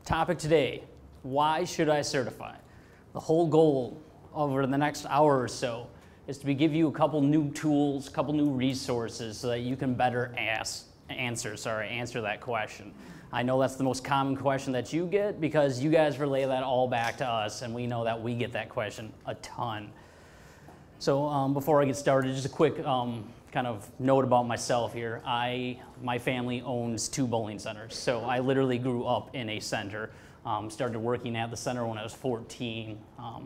Topic today, why should I certify? The whole goal over the next hour or so is to give you a couple new tools, a couple new resources so that you can better answer that question. I know that's the most common question that you get because you guys relay that all back to us, and we know that we get that question a ton. So before I get started, just a quick kind of note about myself here. My family owns 2 bowling centers, so I literally grew up in a center. Started working at the center when I was 14.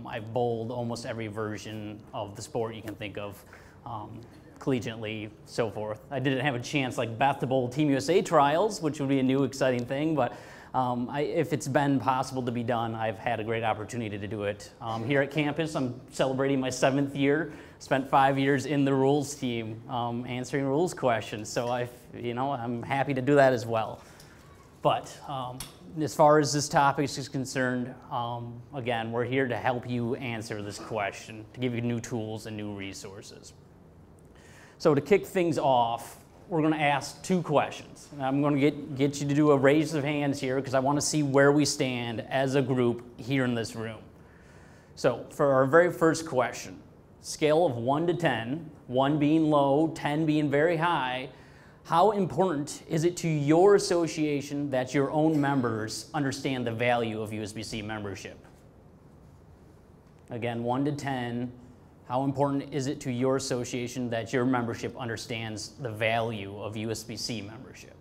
I've bowled almost every version of the sport you can think of, collegiately, so forth. I didn't have a chance like Beth to bowl Team USA trials, which would be a new exciting thing, but if it's been possible to be done, I've had a great opportunity to do it. Here at campus, I'm celebrating my 7th year. Spent 5 years in the rules team, answering rules questions, so I'm happy to do that as well. But as far as this topic is concerned, again, we're here to help you answer this question, to give you new tools and new resources. So to kick things off, we're going to ask 2 questions. And I'm going to get you to do a raise of hands here because I want to see where we stand as a group here in this room. So for our very first question, scale of 1 to 10, 1 being low, 10 being very high, how important is it to your association that your own members understand the value of USBC membership? Again, 1 to 10, how important is it to your association that your membership understands the value of USBC membership?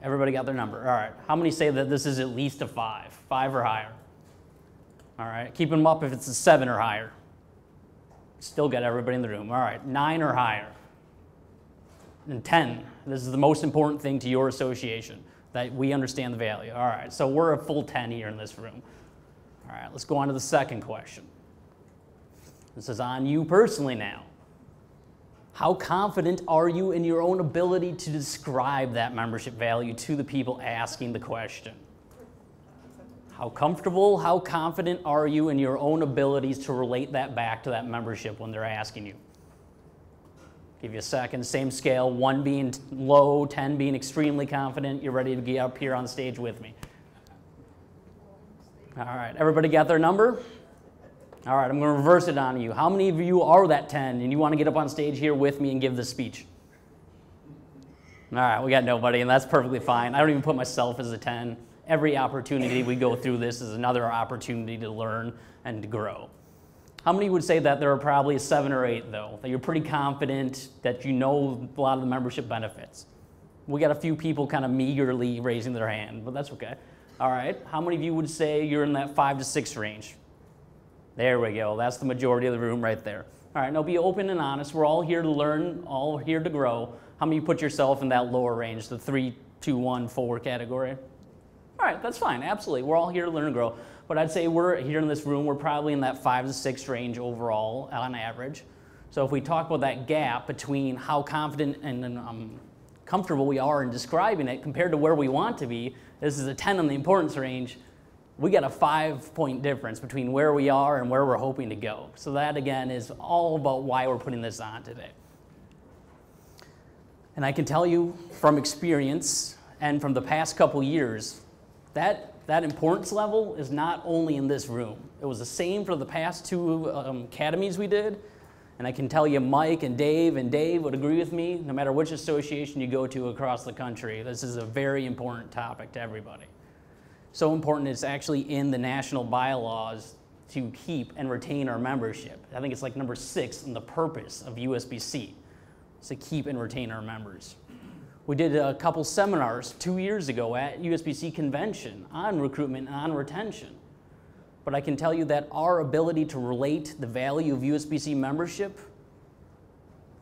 Everybody got their number. All right. How many say that this is at least a 5? 5 or higher. All right. Keep them up if it's a 7 or higher. Still got everybody in the room. All right. 9 or higher. And 10. This is the most important thing to your association, that we understand the value. All right. So we're a full 10 here in this room. All right. Let's go on to the second question. This is on you personally now. How confident are you in your own ability to describe that membership value to the people asking the question? How comfortable, how confident are you in your own abilities to relate that back to that membership when they're asking you? Give you a second, same scale, 1 being low, 10 being extremely confident. You're ready to get up here on stage with me. All right, everybody got their number? All right, I'm going to reverse it on you. How many of you are that 10 and you want to get up on stage here with me and give this speech? All right, we got nobody, and that's perfectly fine. I don't even put myself as a 10. Every opportunity we go through this is another opportunity to learn and to grow. How many would say that there are probably a 7 or 8, though, that you're pretty confident that you know a lot of the membership benefits? We got a few people kind of meagerly raising their hand, but that's okay. All right, how many of you would say you're in that 5 to 6 range? There we go. That's the majority of the room right there. All right, now be open and honest. We're all here to learn, all here to grow. How many of you put yourself in that lower range, the 3, 2, 1, 4 category? All right, that's fine. Absolutely. We're all here to learn and grow. But I'd say we're here in this room, we're probably in that 5 to 6 range overall on average. So if we talk about that gap between how confident and comfortable we are in describing it compared to where we want to be, this is a 10 on the importance range. We got a 5-point difference between where we are and where we're hoping to go. So that, again, is all about why we're putting this on today. And I can tell you from experience and from the past couple years, that importance level is not only in this room. It was the same for the past 2 academies we did. And I can tell you Mike and Dave would agree with me, no matter which association you go to across the country, this is a very important topic to everybody. So important it's actually in the national bylaws to keep and retain our membership. I think it's like number 6 in the purpose of USBC, is to keep and retain our members. We did a couple seminars 2 years ago at USBC convention on recruitment and on retention. But I can tell you that our ability to relate the value of USBC membership,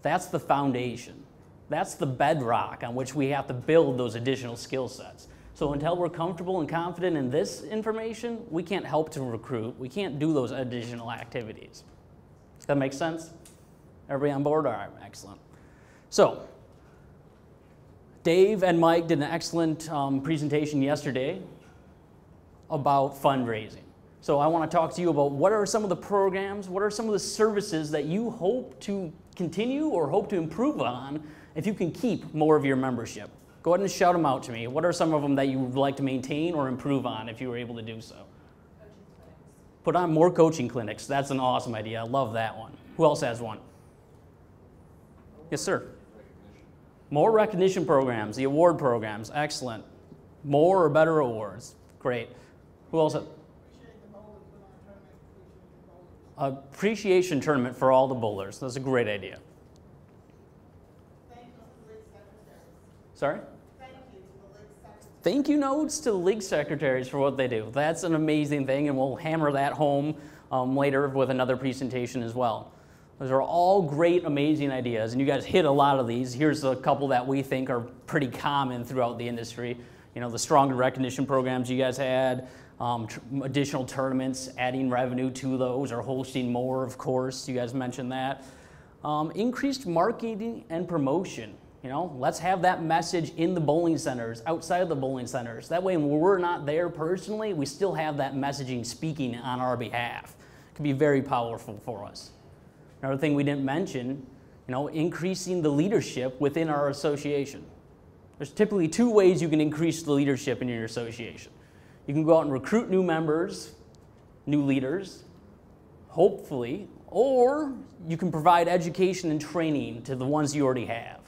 that's the foundation. That's the bedrock on which we have to build those additional skill sets. So until we're comfortable and confident in this information, we can't help to recruit. We can't do those additional activities. Does that make sense? Everybody on board? All right, excellent. So, Dave and Mike did an excellent presentation yesterday about fundraising. So I want to talk to you about what are some of the programs, what are some of the services that you hope to continue or hope to improve on if you can keep more of your membership. Go ahead and shout them out to me. What are some of them that you would like to maintain or improve on if you were able to do so? Put on more coaching clinics. That's an awesome idea. I love that one. Who else has one? Yes, sir. More recognition programs, the award programs. Excellent. More or better awards. Great. Who else? Appreciation tournament for all the bowlers. That's a great idea. Sorry? Thank you notes to the league secretaries for what they do. That's an amazing thing, and we'll hammer that home later with another presentation as well. Those are all great, amazing ideas, and you guys hit a lot of these. Here's a couple that we think are pretty common throughout the industry. You know, the stronger recognition programs you guys had, additional tournaments, adding revenue to those, or hosting more, of course. You guys mentioned that. Increased marketing and promotion. You know, let's have that message in the bowling centers, outside of the bowling centers. That way, when we're not there personally, we still have that messaging speaking on our behalf. It can be very powerful for us. Another thing we didn't mention, you know, increasing the leadership within our association. There's typically two ways you can increase the leadership in your association. You can go out and recruit new members, new leaders, hopefully, or you can provide education and training to the ones you already have.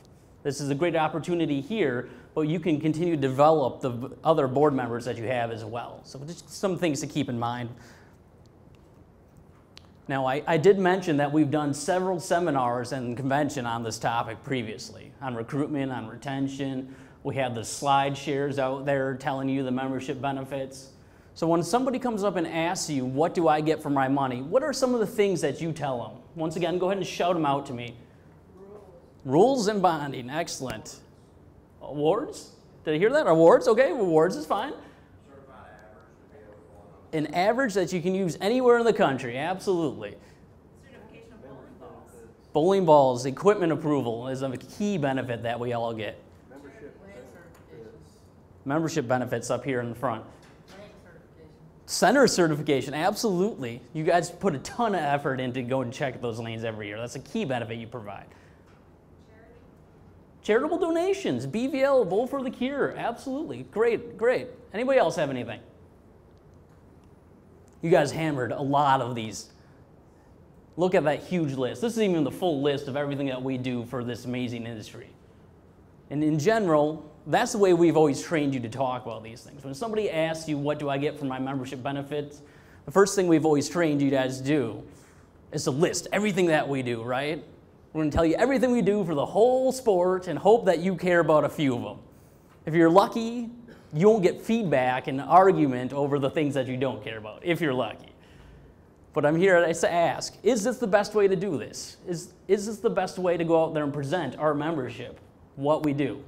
This is a great opportunity here, but you can continue to develop the other board members that you have as well. So just some things to keep in mind. Now, I did mention that we've done several seminars and convention on this topic previously, on recruitment, on retention. We have the slide shares out there telling you the membership benefits. So when somebody comes up and asks you, what do I get for my money? What are some of the things that you tell them? Once again, go ahead and shout them out to me. Rules and bonding, excellent. Awards? Did I hear that? Awards, okay, awards is fine. An average that you can use anywhere in the country, absolutely. Certification of bowling balls. Bowling balls, equipment approval is a key benefit that we all get. Membership benefits up here in the front. Center certification, absolutely. You guys put a ton of effort into go and check those lanes every year. That's a key benefit you provide. Charitable donations, BVL, Bowl for the Cure, absolutely. Great, great. Anybody else have anything? You guys hammered a lot of these. Look at that huge list. This is even the full list of everything that we do for this amazing industry. And in general, that's the way we've always trained you to talk about these things. When somebody asks you, what do I get for my membership benefits? The first thing we've always trained you guys to do is to list everything that we do, right? We're going to tell you everything we do for the whole sport and hope that you care about a few of them. If you're lucky, you won't get feedback and argument over the things that you don't care about, if you're lucky. But I'm here to ask, is this the best way to do this? Is this the best way to go out there and present our membership, what we do?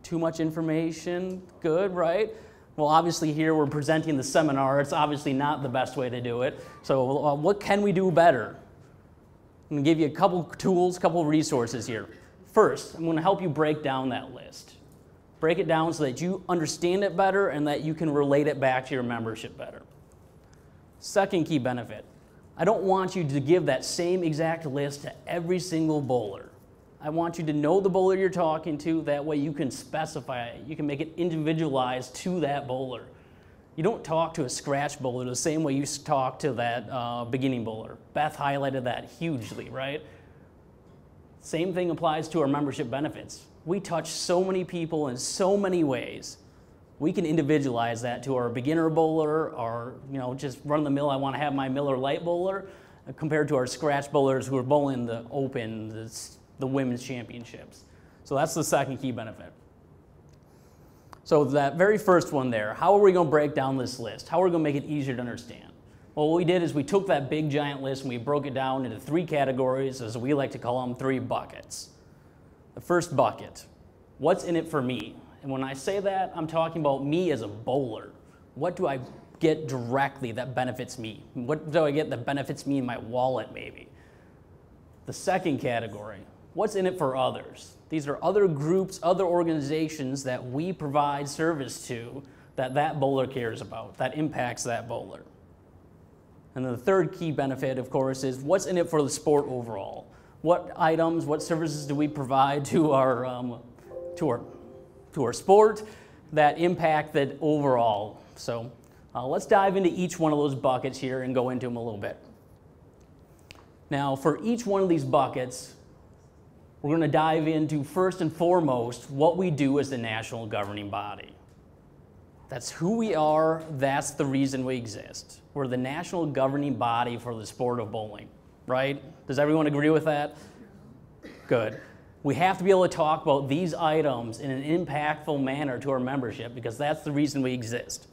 Too much information, good, right? Well, obviously here we're presenting the seminar. It's obviously not the best way to do it. So what can we do better? I'm going to give you a couple tools, a couple resources here. First, I'm going to help you break down that list. Break it down so that you understand it better and that you can relate it back to your membership better. Second key benefit, I don't want you to give that same exact list to every single bowler. I want you to know the bowler you're talking to. That way you can specify it. You can make it individualized to that bowler. You don't talk to a scratch bowler the same way you talk to that beginning bowler. Beth highlighted that hugely, right? Same thing applies to our membership benefits. We touch so many people in so many ways. We can individualize that to our beginner bowler, or just run the mill, I want to have my Miller Lite bowler, compared to our scratch bowlers who are bowling the Open, the women's championships. So that's the second key benefit. So that very first one there, how are we going to break down this list? How are we going to make it easier to understand? Well, what we did is we took that big giant list and we broke it down into 3 categories, as we like to call them, 3 buckets. The first bucket, what's in it for me? And when I say that, I'm talking about me as a bowler. What do I get directly that benefits me? What do I get that benefits me in my wallet, maybe? The second category, what's in it for others? These are other groups, other organizations that we provide service to that bowler cares about, that impacts that bowler. And then the third key benefit, of course, is what's in it for the sport overall? what items, what services do we provide to our sport that impact that overall. So let's dive into each one of those buckets here and go into them a little bit. Now, for each one of these buckets, we're going to dive into, first and foremost, what we do as the national governing body. That's who we are. That's the reason we exist. We're the national governing body for the sport of bowling, right? Does everyone agree with that? Good. We have to be able to talk about these items in an impactful manner to our membership because that's the reason we exist.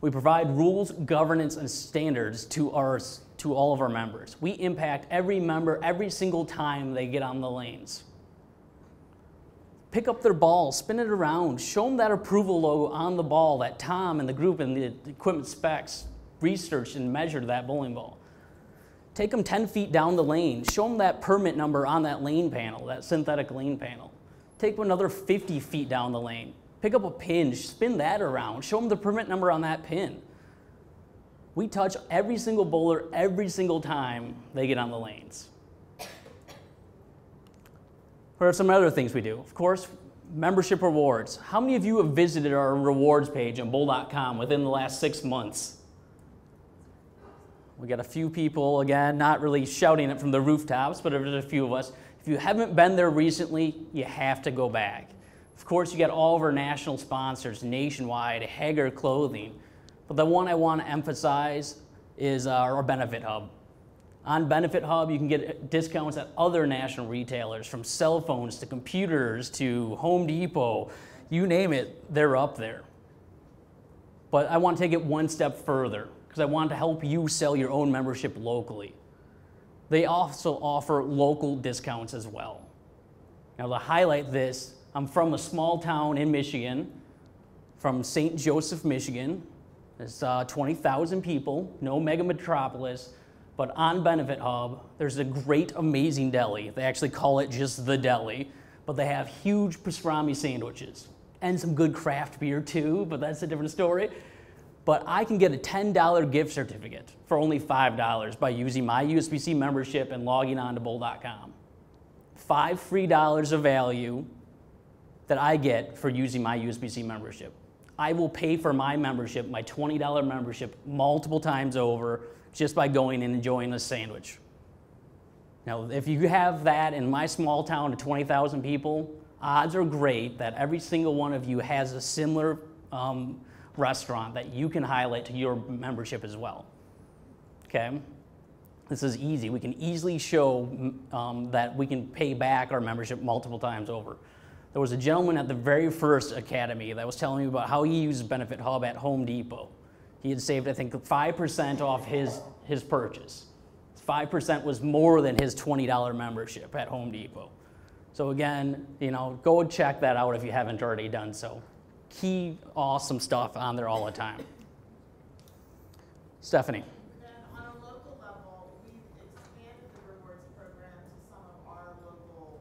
We provide rules, governance, and standards to all of our members. We impact every member every single time they get on the lanes. Pick up their ball, spin it around, show them that approval logo on the ball that Tom and the group and the equipment specs researched and measured that bowling ball. Take them 10 feet down the lane, show them that permit number on that lane panel, that synthetic lane panel. Take them another 50 feet down the lane. Pick up a pin, spin that around, show them the permit number on that pin. We touch every single bowler every single time they get on the lanes. What are some other things we do? Of course, membership rewards. How many of you have visited our rewards page on bowl.com within the last 6 months? We got a few people, again, not really shouting it from the rooftops, but there's a few of us. If you haven't been there recently, you have to go back. Of course, you got all of our national sponsors, Nationwide, Hager Clothing. But the one I want to emphasize is our Benefit Hub. On Benefit Hub, you can get discounts at other national retailers, from cell phones to computers to Home Depot. You name it, they're up there. But I want to take it one step further because I want to help you sell your own membership locally. They also offer local discounts as well. Now, to highlight this, I'm from a small town in Michigan, from St. Joseph, Michigan. It's 20,000 people, no mega metropolis, but on Benefit Hub, there's a great, amazing deli. They actually call it just the deli, but they have huge pastrami sandwiches and some good craft beer too, but that's a different story. But I can get a $10 gift certificate for only $5 by using my USBC membership and logging on to bowl.com. $5 free of value that I get for using my USBC membership. I will pay for my membership, my $20 membership, multiple times over just by going and enjoying a sandwich. Now, if you have that in my small town of 20,000 people, odds are great that every single one of you has a similar restaurant that you can highlight to your membership as well. Okay? This is easy. We can easily show that we can pay back our membership multiple times over. There was a gentleman at the very first academy that was telling me about how he used Benefit Hub at Home Depot. He had saved, I think, 5% off his purchase. 5% was more than his $20 membership at Home Depot. So again, go and check that out if you haven't already done so. Key, awesome stuff on there all the time. Stephanie. Then on a local level, we've expanded the rewards program to some of our local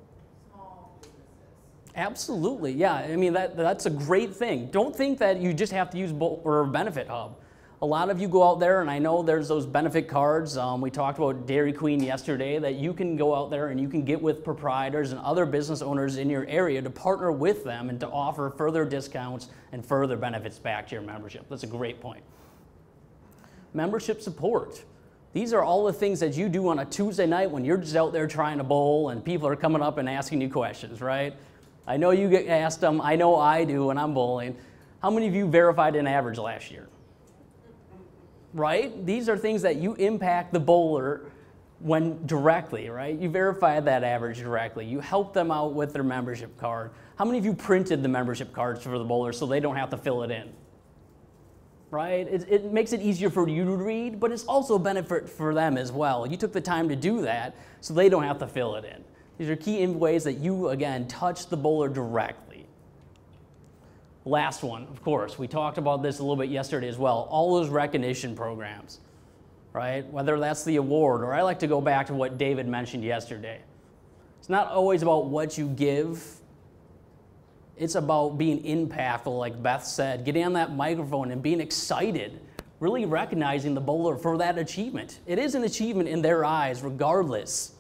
small businesses. Absolutely, yeah. I mean, that's a great thing. Don't think that you just have to use Benefit Hub. A lot of you go out there, and I know there's those benefit cards. We talked about Dairy Queen yesterday, that you can go out there and you can get with proprietors and other business owners in your area to partner with them and to offer further discounts and further benefits back to your membership. That's a great point. Membership support. These are all the things that you do on a Tuesday night when you're just out there trying to bowl and people are coming up and asking you questions, right? I know you get asked them. I know I do when I'm bowling. How many of you verified an average last year? Right? These are things that you impact the bowler when directly, right? You verify that average directly. You help them out with their membership card. How many of you printed the membership cards for the bowlers so they don't have to fill it in? Right? It makes it easier for you to read, but it's also a benefit for them as well. You took the time to do that so they don't have to fill it in. These are key ways that you, again, touch the bowler directly. Last one, of course, we talked about this a little bit yesterday as well, all those recognition programs, right? Whether that's the award, or I like to go back to what David mentioned yesterday. It's not always about what you give. It's about being impactful, like Beth said, getting on that microphone and being excited, really recognizing the bowler for that achievement. It is an achievement in their eyes regardless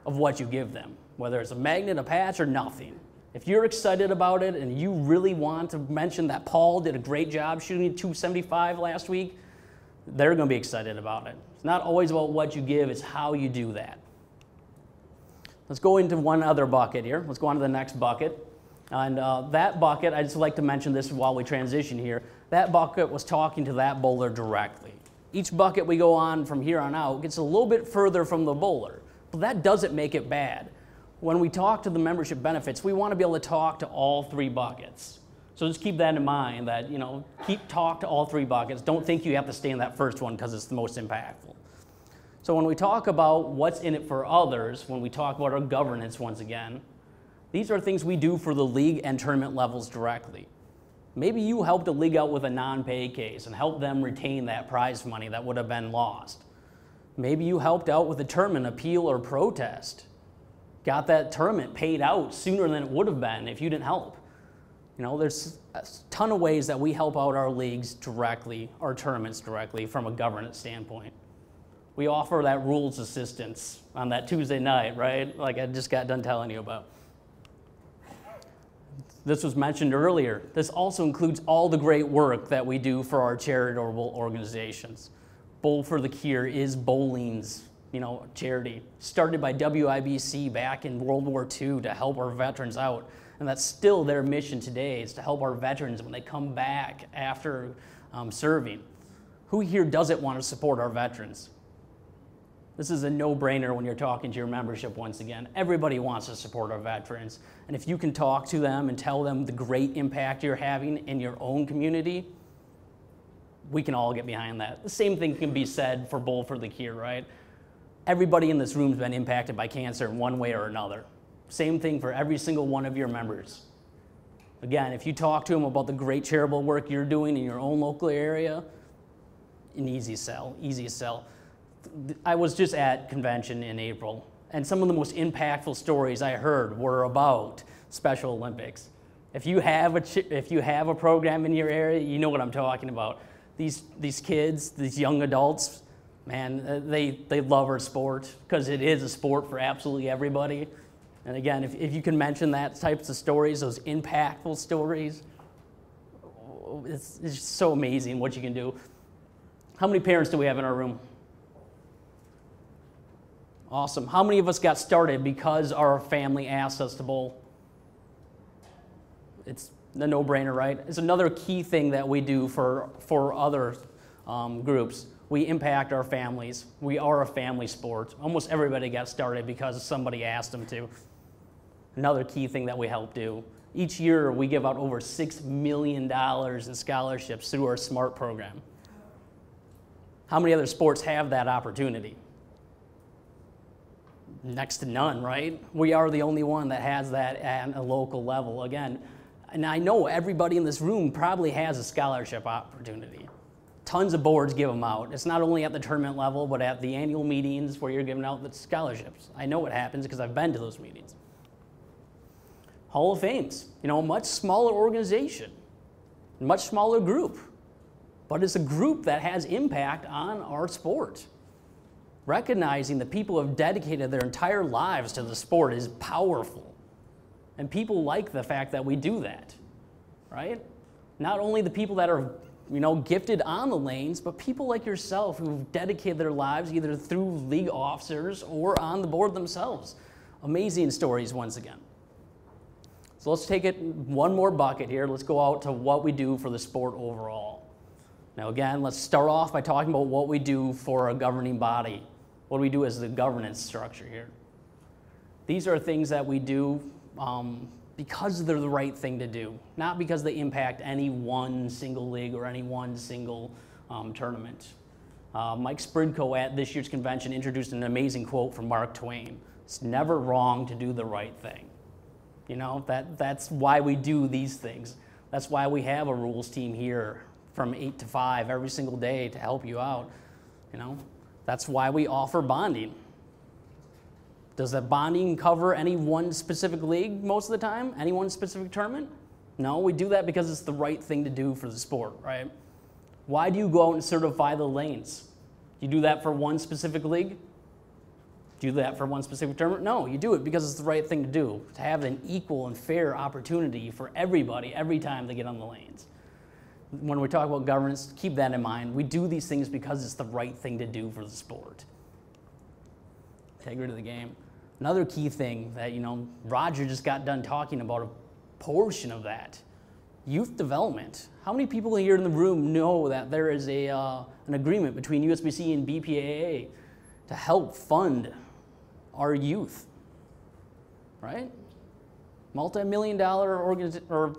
of what you give them, whether it's a magnet, a patch, or nothing. If you're excited about it and you really want to mention that Paul did a great job shooting 275 last week, they're going to be excited about it. It's not always about what you give, it's how you do that. Let's go into one other bucket here. Let's go on to the next bucket. And that bucket, I just like to mention this while we transition here, that bucket was talking to that bowler directly. Each bucket we go on from here on out gets a little bit further from the bowler, but that doesn't make it bad. When we talk to the membership benefits, we want to be able to talk to all three buckets. So just keep that in mind that, talk to all three buckets. Don't think you have to stay in that first one because it's the most impactful. So when we talk about what's in it for others, when we talk about our governance once again, these are things we do for the league and tournament levels directly. Maybe you helped a league out with a non-pay case and helped them retain that prize money that would have been lost. Maybe you helped out with a tournament appeal or protest. Got that tournament paid out sooner than it would have been if you didn't help. There's a ton of ways that we help out our leagues directly, our tournaments directly, from a governance standpoint. We offer that rules assistance on that Tuesday night, right? Like I just got done telling you about. This was mentioned earlier. This also includes all the great work that we do for our charitable organizations. Bowl for the Cure is bowling's, charity. Started by WIBC back in World War II to help our veterans out. And that's still their mission today, is to help our veterans when they come back after serving. Who here doesn't want to support our veterans? This is a no-brainer when you're talking to your membership once again. Everybody wants to support our veterans. And if you can talk to them and tell them the great impact you're having in your own community, we can all get behind that. The same thing can be said for Bowl for the Cure, right? Everybody in this room has been impacted by cancer in one way or another. Same thing for every single one of your members. Again, if you talk to them about the great charitable work you're doing in your own local area, an easy sell, easy sell. I was just at convention in April, and some of the most impactful stories I heard were about Special Olympics. If you have a program in your area, you know what I'm talking about. These kids, these young adults, man, they love our sport because it is a sport for absolutely everybody. And again, if you can mention that types of stories, those impactful stories, it's just so amazing what you can do. How many parents do we have in our room? Awesome. How many of us got started because our family asked us to bowl? It's a no-brainer, right? It's another key thing that we do for other groups. We impact our families. We are a family sport. Almost everybody got started because somebody asked them to. Another key thing that we help do. Each year, we give out over $6 million in scholarships through our SMART program. How many other sports have that opportunity? Next to none, right? We are the only one that has that at a local level. Again, and I know everybody in this room probably has a scholarship opportunity. Tons of boards give them out. It's not only at the tournament level, but at the annual meetings where you're giving out the scholarships. I know what happens because I've been to those meetings. Hall of Fames, much smaller organization, much smaller group, but it's a group that has impact on our sport. Recognizing that people have dedicated their entire lives to the sport is powerful. And people like the fact that we do that, right? Not only the people that are, gifted on the lanes, but people like yourself who've dedicated their lives either through league officers or on the board themselves. Amazing stories once again. So let's take it one more bucket here. Let's go out to what we do for the sport overall. Now again, let's start off by talking about what we do for a governing body. What do we do as the governance structure here? These are things that we do because they're the right thing to do, not because they impact any one single league or any one single tournament. Mike Spridko at this year's convention introduced an amazing quote from Mark Twain. It's never wrong to do the right thing. That's why we do these things. That's why we have a rules team here from 8 to 5 every single day to help you out. That's why we offer bonding. Does that bonding cover any one specific league most of the time? Any one specific tournament? No, we do that because it's the right thing to do for the sport, right? Why do you go out and certify the lanes? You do that for one specific league? Do that for one specific tournament? No, you do it because it's the right thing to do, to have an equal and fair opportunity for everybody every time they get on the lanes. When we talk about governance, keep that in mind. We do these things because it's the right thing to do for the sport. Integrity of the game. Another key thing that, Roger just got done talking about a portion of that. Youth development. How many people here in the room know that there is an agreement between USBC and BPAA to help fund our youth, right? Multi-million-dollar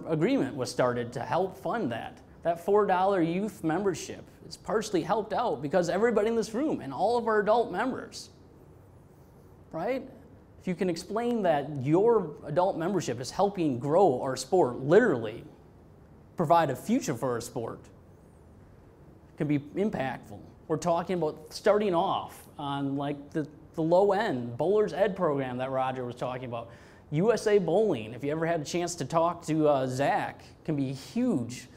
agreement was started to help fund that. That $4 youth membership is partially helped out because everybody in this room and all of our adult members, right? If you can explain that your adult membership is helping grow our sport, literally provide a future for our sport, it can be impactful. We're talking about starting off on like the low end, Bowler's Ed program that Roger was talking about. USA Bowling, if you ever had a chance to talk to Zach, can be huge.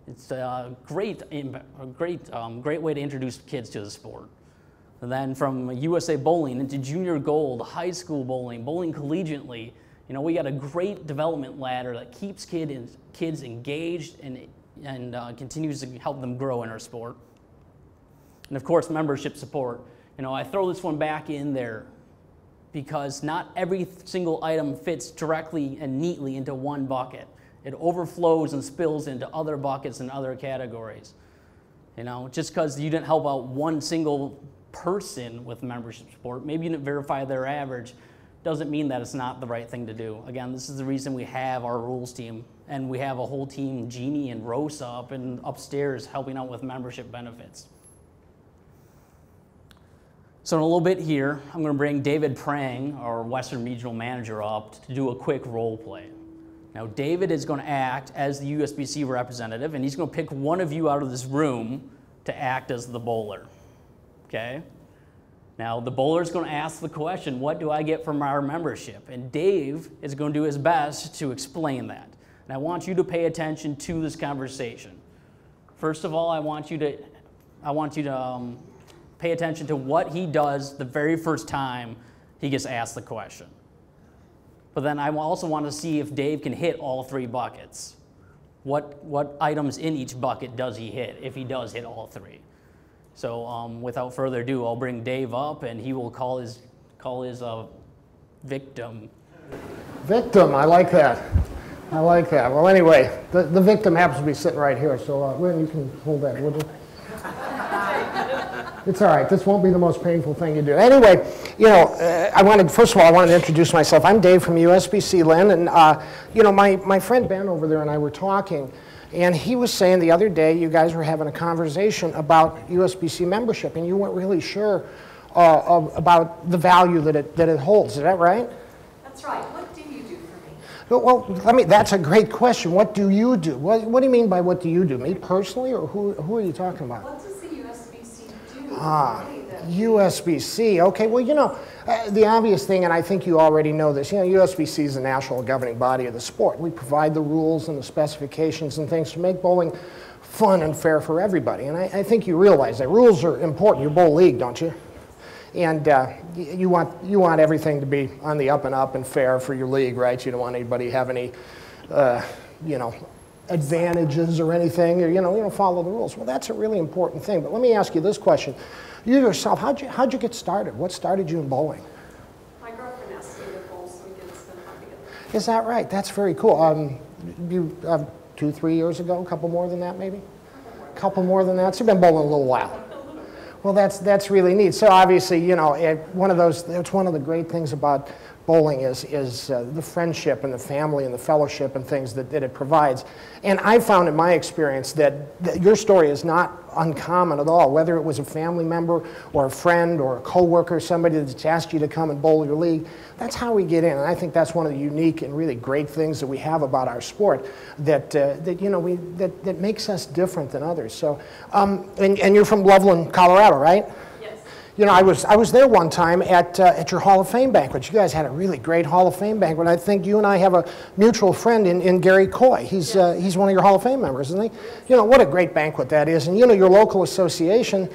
It's a great way to introduce kids to the sport. And then from USA Bowling into junior gold, high school bowling, bowling collegiately, we got a great development ladder that keeps kids engaged and continues to help them grow in our sport. And of course, membership support. I throw this one back in there because not every single item fits directly and neatly into one bucket. It overflows and spills into other buckets and other categories. Just because you didn't help out one single person with membership support, maybe you didn't verify their average, doesn't mean that it's not the right thing to do. Again, this is the reason we have our rules team, and we have a whole team, Jeannie and Rosa, up and upstairs helping out with membership benefits. So in a little bit here, I'm going to bring David Prang, our Western Regional Manager, up to do a quick role play. Now, David is going to act as the USBC representative, and he's going to pick one of you out of this room to act as the bowler. Okay? Now, the bowler is going to ask the question, what do I get from our membership? And Dave is going to do his best to explain that. And I want you to pay attention to this conversation. First of all, I want you to pay attention to what he does the very first time he gets asked the question. But then I also want to see if Dave can hit all three buckets. What items in each bucket does he hit, if he does hit all three? So without further ado, I'll bring Dave up, and he will call his victim. Victim, I like that. I like that. Well, anyway, the victim happens to be sitting right here, so Lynn, you can hold that, would you? It's all right. This won't be the most painful thing you do. Anyway, first of all, I wanted to introduce myself. I'm Dave from USBC, Lynn, and my friend Ben over there and I were talking, and he was saying the other day you guys were having a conversation about USBC membership, and you weren't really sure about the value that it holds. Is that right? That's right. What do you do for me? Well, that's a great question. What do you do? What do you mean by what do you do? Me personally, or who are you talking about? What does the USBC do? USBC. Okay, well, the obvious thing, and I think you already know this, USBC is the national governing body of the sport. We provide the rules and the specifications and things to make bowling fun and fair for everybody. And I think you realize that rules are important. You bowl league, don't you? And you want everything to be on the up and up and fair for your league, right? You don't want anybody to have any, advantages or anything. You don't follow the rules. Well, that's a really important thing. But let me ask you this question: you yourself, how'd you get started? What started you in bowling? My girlfriend asked me to bowl, so we get to spend time together. Is that right? That's very cool. You 2-3 years ago, a couple more than that, maybe. A couple more than that. So you've been bowling a little while. Well, that's really neat. So obviously, it's one of the great things about bowling is the friendship and the family and the fellowship and things that it provides. And I found in my experience that your story is not uncommon at all, whether it was a family member or a friend or a coworker, somebody that's asked you to come and bowl your league. That's how we get in, and I think that's one of the unique and really great things that we have about our sport that makes us different than others. So, and you're from Loveland, Colorado, right? Yes. You know, I was there one time at your Hall of Fame banquet. You guys had a really great Hall of Fame banquet. I think you and I have a mutual friend in Gary Coy. He's one of your Hall of Fame members, isn't he? You know, what a great banquet that is. And you know, your local association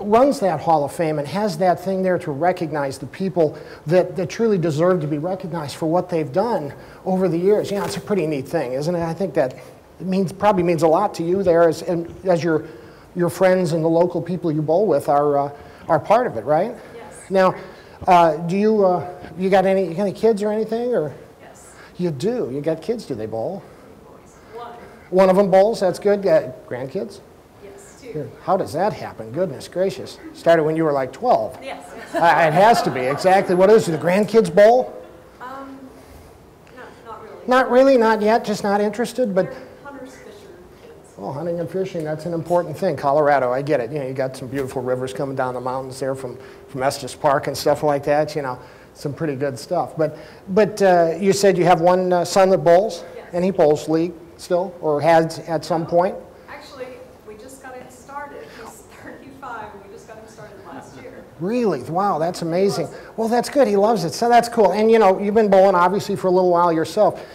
runs that Hall of Fame and has that thing there to recognize the people that truly deserve to be recognized for what they've done over the years. You know, it's a pretty neat thing, isn't it? I think that it probably means a lot to you there as your friends and the local people you bowl with are part of it, right? Yes. Now, do you got any kids or anything, or? Yes. You do. You got kids? Do they bowl? One. One of them bowls. That's good. Grandkids? Yes, two. How does that happen? Goodness gracious! Started when you were like 12. Yes. It has to be exactly. What is it? The grandkids bowl? No, not really. Not really. Not yet. Just not interested. But. They're hunters, fishers, kids. Oh, hunting and fishing, that's an important thing. Colorado, I get it. You know, you got some beautiful rivers coming down the mountains there from Estes Park and stuff like that, you know, some pretty good stuff. But you said you have one son that bowls? Yes. And he bowls league still, or has at some point? Actually, we just got him started. He's 35, and we just got him started last year. Really? Wow, that's amazing. Well, that's good. He loves it, so that's cool. And you know, you've been bowling obviously for a little while yourself.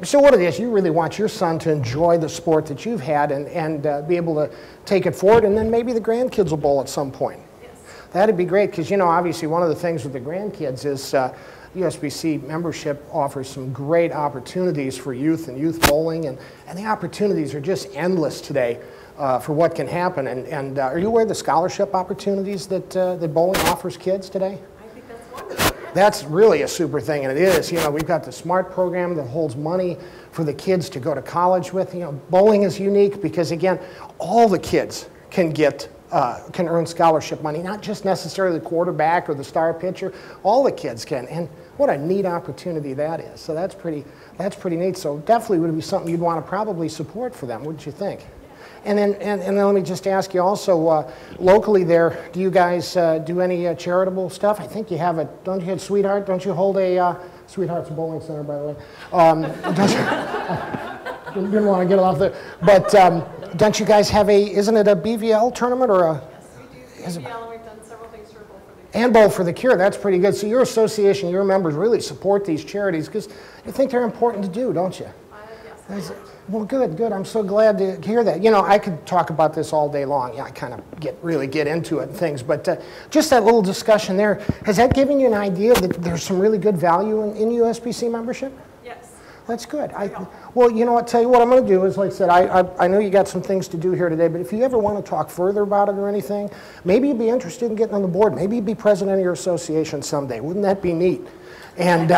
So what it is, you really want your son to enjoy the sport that you've had and be able to take it forward, and then maybe the grandkids will bowl at some point. Yes. That'd be great, because you know, obviously one of the things with the grandkids is USBC membership offers some great opportunities for youth and youth bowling, and the opportunities are just endless today. For what can happen, and are you aware of the scholarship opportunities that bowling offers kids today? I think that's wonderful. That's really a super thing, and it is. You know, we've got the SMART program that holds money for the kids to go to college with. You know, bowling is unique because, again, all the kids can earn scholarship money, not just necessarily the quarterback or the star pitcher. All the kids can, and what a neat opportunity that is. So that's pretty neat. So definitely would be something you'd want to probably support for them, wouldn't you think? And then let me just ask you also, locally there, do you guys do any charitable stuff? I think you have don't you have Sweetheart? Don't you hold a, Sweetheart's a bowling center, by the way. Didn't want to get off there. But don't you guys have isn't it a BVL tournament or a? Yes, we do BVL, and we've done several things for Bowl for the Cure. And Bowl for the Cure, that's pretty good. So your association, your members really support these charities because you think they're important to do, don't you? Yes. Well, good. I'm so glad to hear that. You know, I could talk about this all day long. Yeah, I kind of really get into it and things, but just that little discussion there, has that given you an idea that there's some really good value in USBC membership? Yes. That's good. Well, you know what, tell you what I'm going to do is, like I said, I know you got some things to do here today, but if you ever want to talk further about it or anything, maybe you'd be interested in getting on the board. Maybe you'd be president of your association someday. Wouldn't that be neat? And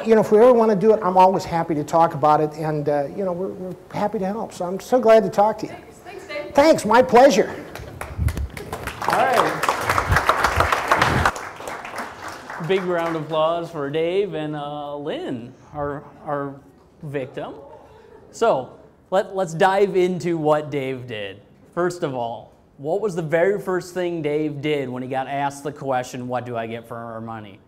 you know, if we ever want to do it, I'm always happy to talk about it, and you know, we're happy to help. So I'm so glad to talk to you. Thanks, Dave. Thanks, my pleasure. All right. Big round of applause for Dave and Lynn, our victim. So let's dive into what Dave did. First of all, what was the very first thing Dave did when he got asked the question, what do I get for our money?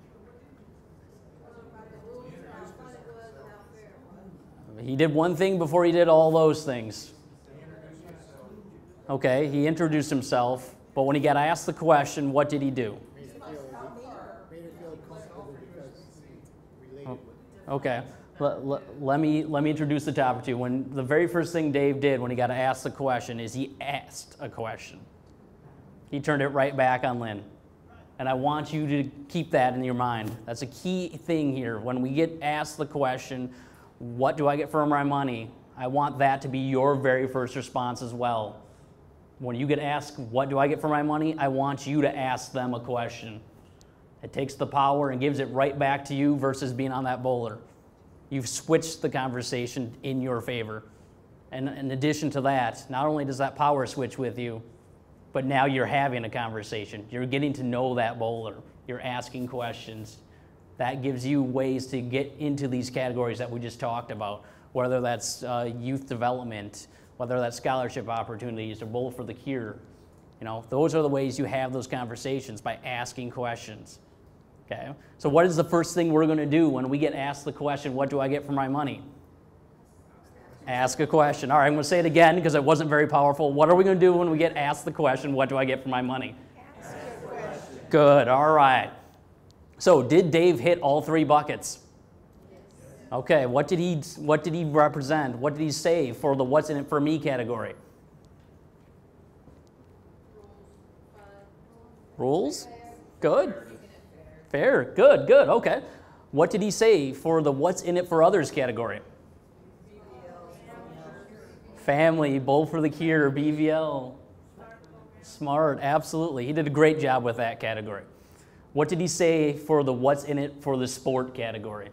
He did one thing before he did all those things. Okay, he introduced himself, but when he got asked the question, what did he do? Okay, let me introduce the topic to you. When the very first thing Dave did when he got asked the question is he asked a question. He turned it right back on Lynn. And I want you to keep that in your mind. That's a key thing here. When we get asked the question, what do I get for my money? I want that to be your very first response as well. When you get asked, what do I get for my money? I want you to ask them a question. It takes the power and gives it right back to you versus being on that bowler. You've switched the conversation in your favor. And in addition to that, not only does that power switch with you, but now you're having a conversation. You're getting to know that bowler. You're asking questions. That gives you ways to get into these categories that we just talked about, whether that's youth development, whether that's scholarship opportunities or Bowl for the Cure. You know, those are the ways you have those conversations, by asking questions. Okay? So what is the first thing we're going to do when we get asked the question, what do I get for my money? Ask a question. All right, I'm going to say it again because it wasn't very powerful. What are we going to do when we get asked the question, what do I get for my money? Good, all right. So did Dave hit all 3 buckets? Okay, what did he represent? What did he say for the what's in it for me category? Rules? Good. Fair, good, okay. What did he say for the what's in it for others category? Family, bold for the cure, BVL. Smart, absolutely. He did a great job with that category. What did he say for the what's in it for the sport category?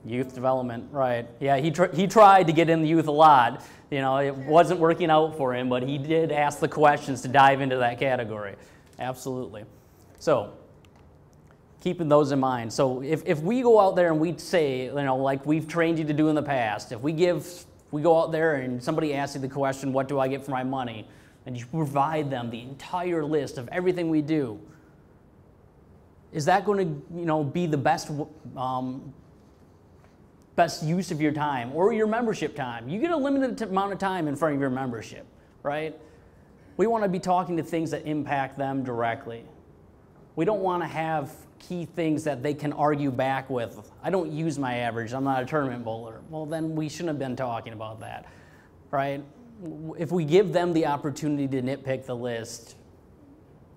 Youth development, right. Yeah, he tried to get in the youth a lot. You know, it wasn't working out for him, but he did ask the questions to dive into that category. Absolutely. So, keeping those in mind. So if we go out there and we say, you know, like we've trained you to do in the past, if we go out there and somebody asks you the question, what do I get for my money? And you provide them the entire list of everything we do, is that going to, you know, be the best use of your time or your membership time? You get a limited amount of time in front of your membership, right? We want to be talking to things that impact them directly. We don't want to have key things that they can argue back with. I don't use my average, I'm not a tournament bowler. Well, then we shouldn't have been talking about that, right? If we give them the opportunity to nitpick the list,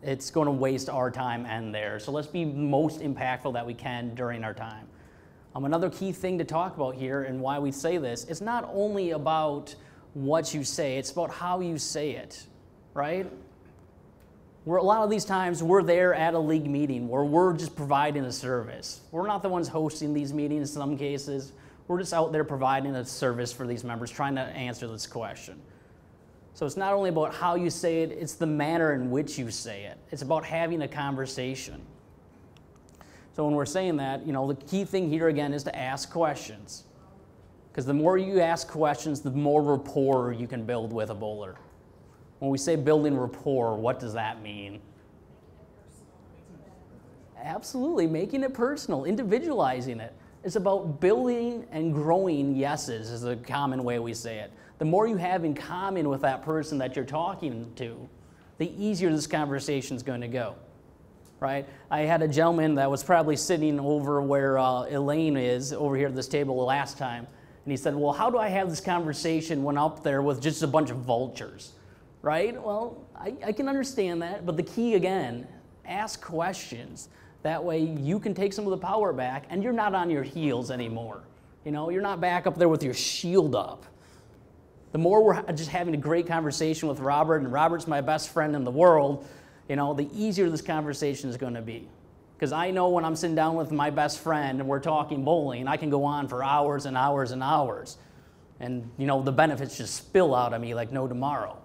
it's going to waste our time and theirs. So let's be most impactful that we can during our time. Another key thing to talk about here and why we say this, it's not only about what you say, it's about how you say it, right? A lot of these times we're there at a league meeting where we're just providing a service. We're not the ones hosting these meetings in some cases. We're just out there providing a service for these members, trying to answer this question. So it's not only about how you say it, it's the manner in which you say it. It's about having a conversation. So when we're saying that, you know, the key thing here again is to ask questions. Because the more you ask questions, the more rapport you can build with a bowler. When we say building rapport, what does that mean? Absolutely, making it personal, individualizing it. It's about building and growing yeses is a common way we say it. The more you have in common with that person that you're talking to, the easier this conversation is going to go. Right? I had a gentleman that was probably sitting over where Elaine is, over here at this table the last time, and he said, well, how do I have this conversation when up there with just a bunch of vultures? Right? Well, I can understand that, but the key again, ask questions. That way you can take some of the power back and you're not on your heels anymore. You know, you're not back up there with your shield up. The more we're just having a great conversation with Robert, and Robert's my best friend in the world, you know, the easier this conversation is going to be. Because I know when I'm sitting down with my best friend and we're talking bowling, I can go on for hours and hours and hours. And, you know, the benefits just spill out of me like no tomorrow.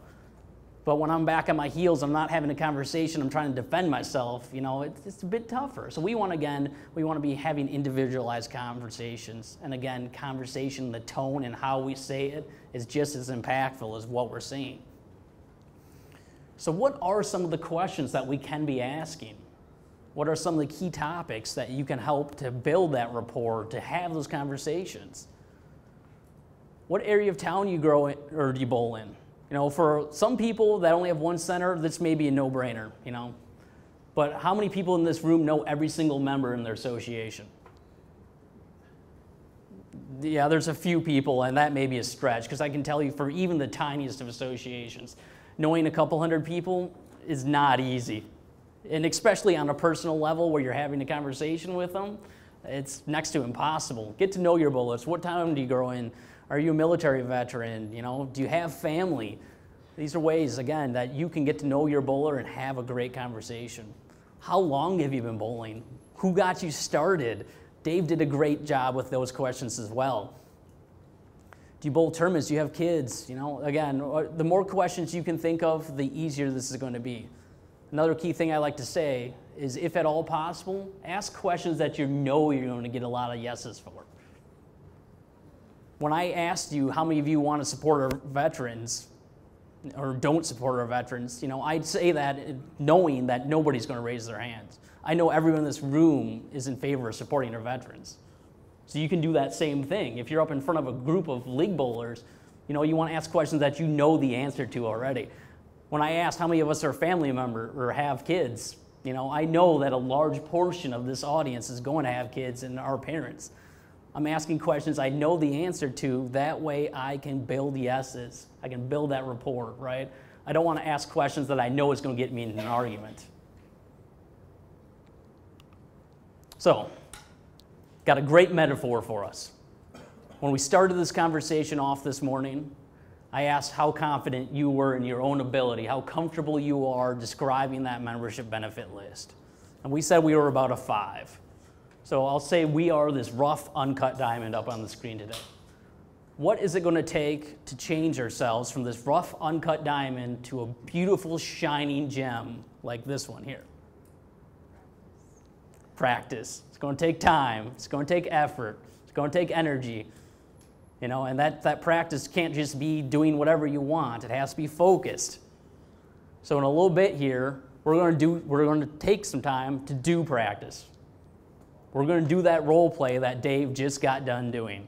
But when I'm back on my heels, I'm not having a conversation, I'm trying to defend myself, you know, it's a bit tougher. So we want to be having individualized conversations. And again, conversation, the tone and how we say it is just as impactful as what we're saying. So what are some of the questions that we can be asking? What are some of the key topics that you can help to build that rapport, to have those conversations? What area of town do you grow in, or do you bowl in? You know, for some people that only have one center, this may be a no-brainer, you know. But how many people in this room know every single member in their association? Yeah, there's a few people, and that may be a stretch, because I can tell you for even the tiniest of associations, knowing a couple hundred people is not easy. And especially on a personal level where you're having a conversation with them, it's next to impossible. Get to know your bowlers. What town do you grow in? Are you a military veteran? You know, do you have family? These are ways, again, that you can get to know your bowler and have a great conversation. How long have you been bowling? Who got you started? Dave did a great job with those questions as well. Do you bowl tournaments? Do you have kids? You know, again, the more questions you can think of, the easier this is going to be. Another key thing I like to say is, if at all possible, ask questions that you know you're going to get a lot of yeses for. When I asked you how many of you want to support our veterans or don't support our veterans, you know, I'd say that knowing that nobody's going to raise their hands. I know everyone in this room is in favor of supporting our veterans. So you can do that same thing. If you're up in front of a group of league bowlers, you know, you want to ask questions that you know the answer to already. When I asked how many of us are family members or have kids, you know, I know that a large portion of this audience is going to have kids and our parents. I'm asking questions I know the answer to. That way I can build yeses. I can build that rapport, right? I don't want to ask questions that I know is going to get me in an argument. So, got a great metaphor for us. When we started this conversation off this morning, I asked how confident you were in your own ability, how comfortable you are describing that membership benefit list. And we said we were about a 5. So I'll say we are this rough, uncut diamond up on the screen today. What is it going to take to change ourselves from this rough, uncut diamond to a beautiful, shining gem like this one here? Practice. It's going to take time. It's going to take effort. It's going to take energy. You know, and that practice can't just be doing whatever you want. It has to be focused. So in a little bit here, we're going to take some time to do practice. We're going to do that role play that Dave just got done doing.